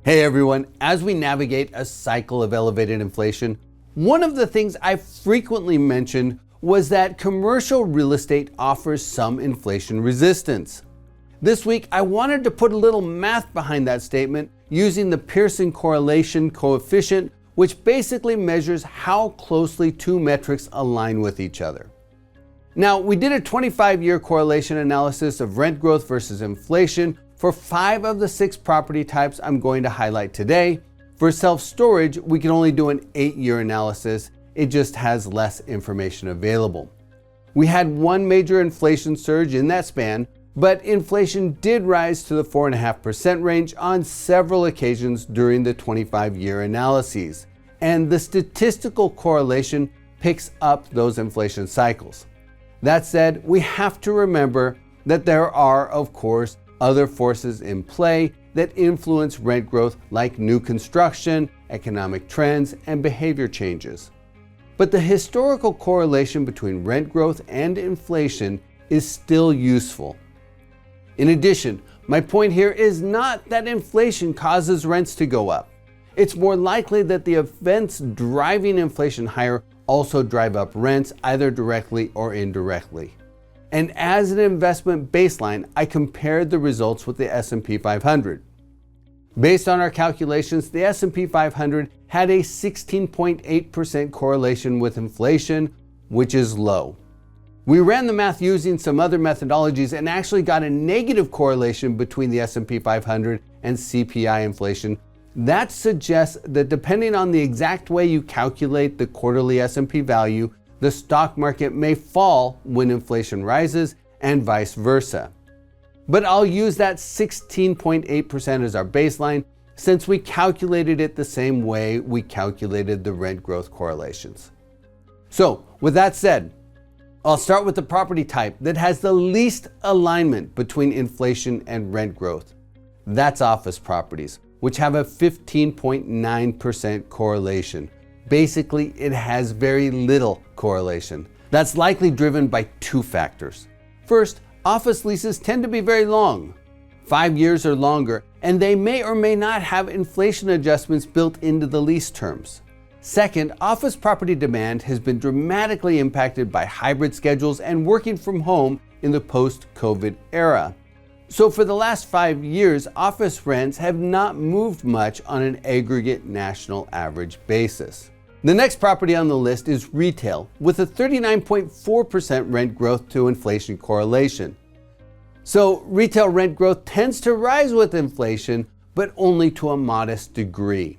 Hey everyone, as we navigate a cycle of elevated inflation, one of the things I frequently mentioned was that commercial real estate offers some inflation resistance. This week, I wanted to put a little math behind that statement using the Pearson correlation coefficient, which basically measures how closely two metrics align with each other. Now, we did a 25-year correlation analysis of rent growth versus inflation for 5 of the 6 property types I'm going to highlight today. For self-storage, we can only do an 8-year analysis. It just has less information available. We had one major inflation surge in that span, but inflation did rise to the 4.5% range on several occasions during the 25-year analyses, and the statistical correlation picks up those inflation cycles. That said, we have to remember that there are, of course, other forces in play that influence rent growth, like new construction, economic trends, and behavior changes. But the historical correlation between rent growth and inflation is still useful. In addition, my point here is not that inflation causes rents to go up. It's more likely that the events driving inflation higher also drive up rents, either directly or indirectly. And as an investment baseline, I compared the results with the S&P 500. Based on our calculations, the S&P 500 had a 16.8% correlation with inflation, which is low. We ran the math using some other methodologies and actually got a negative correlation between the S&P 500 and CPI inflation. That suggests that depending on the exact way you calculate the quarterly S&P value, the stock market may fall when inflation rises and vice versa. But I'll use that 16.8% as our baseline since we calculated it the same way we calculated the rent growth correlations. So with that said, I'll start with the property type that has the least alignment between inflation and rent growth. That's office properties, which have a 15.9% correlation. Basically, it has very little correlation. That's likely driven by 2 factors. First, office leases tend to be very long, 5 years or longer, and they may or may not have inflation adjustments built into the lease terms. Second, office property demand has been dramatically impacted by hybrid schedules and working from home in the post-COVID era. So for the last 5 years, office rents have not moved much on an aggregate national average basis. The next property on the list is retail, with a 39.4% rent growth to inflation correlation. So retail rent growth tends to rise with inflation, but only to a modest degree.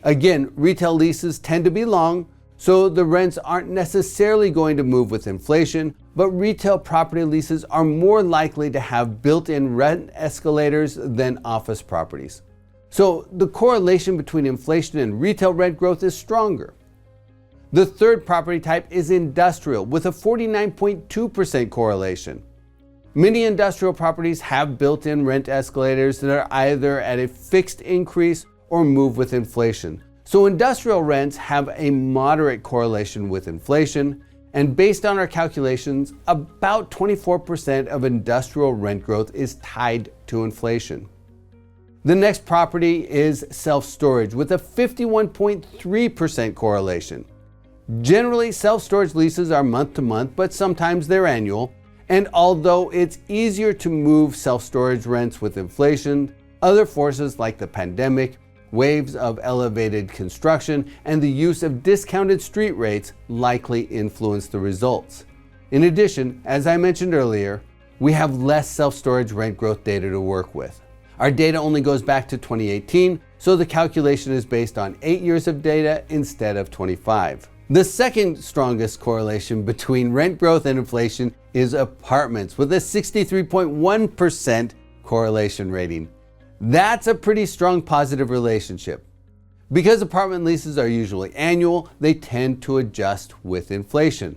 Again, retail leases tend to be long, so the rents aren't necessarily going to move with inflation, but retail property leases are more likely to have built-in rent escalators than office properties. So the correlation between inflation and retail rent growth is stronger. The third property type is industrial, with a 49.2% correlation. Many industrial properties have built-in rent escalators that are either at a fixed increase or move with inflation. So industrial rents have a moderate correlation with inflation, and based on our calculations, about 24% of industrial rent growth is tied to inflation. The next property is self-storage, with a 51.3% correlation. Generally, self-storage leases are month-to-month, but sometimes they're annual. And although it's easier to move self-storage rents with inflation, other forces like the pandemic, waves of elevated construction, and the use of discounted street rates likely influence the results. In addition, as I mentioned earlier, we have less self-storage rent growth data to work with. Our data only goes back to 2018, so the calculation is based on 8 years of data instead of 25. The second strongest correlation between rent growth and inflation is apartments, with a 63.1% correlation rating. That's a pretty strong positive relationship. Because apartment leases are usually annual, they tend to adjust with inflation.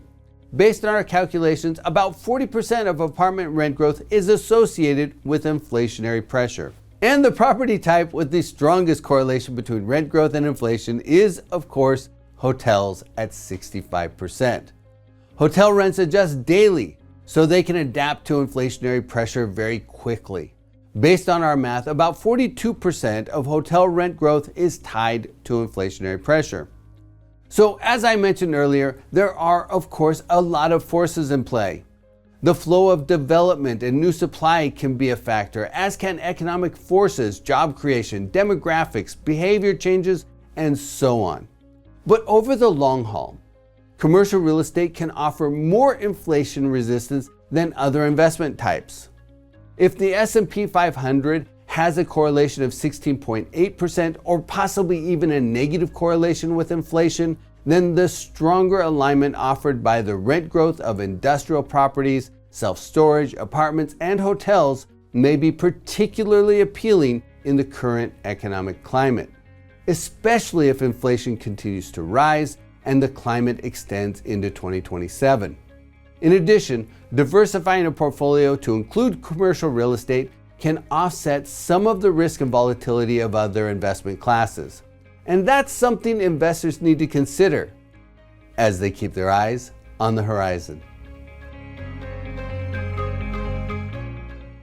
Based on our calculations, about 40% of apartment rent growth is associated with inflationary pressure. And the property type with the strongest correlation between rent growth and inflation is, of course, hotels at 65%. Hotel rents adjust daily, so they can adapt to inflationary pressure very quickly. Based on our math, about 42% of hotel rent growth is tied to inflationary pressure. So as I mentioned earlier, there are of course a lot of forces in play. The flow of development and new supply can be a factor, as can economic forces, job creation, demographics, behavior changes, and so on. But over the long haul, commercial real estate can offer more inflation resistance than other investment types. If the S&P 500 has a correlation of 16.8% or possibly even a negative correlation with inflation, then the stronger alignment offered by the rent growth of industrial properties, self-storage, apartments, and hotels may be particularly appealing in the current economic climate, especially if inflation continues to rise and the climate extends into 2027. In addition, diversifying a portfolio to include commercial real estate can offset some of the risk and volatility of other investment classes. And that's something investors need to consider as they keep their eyes on the horizon.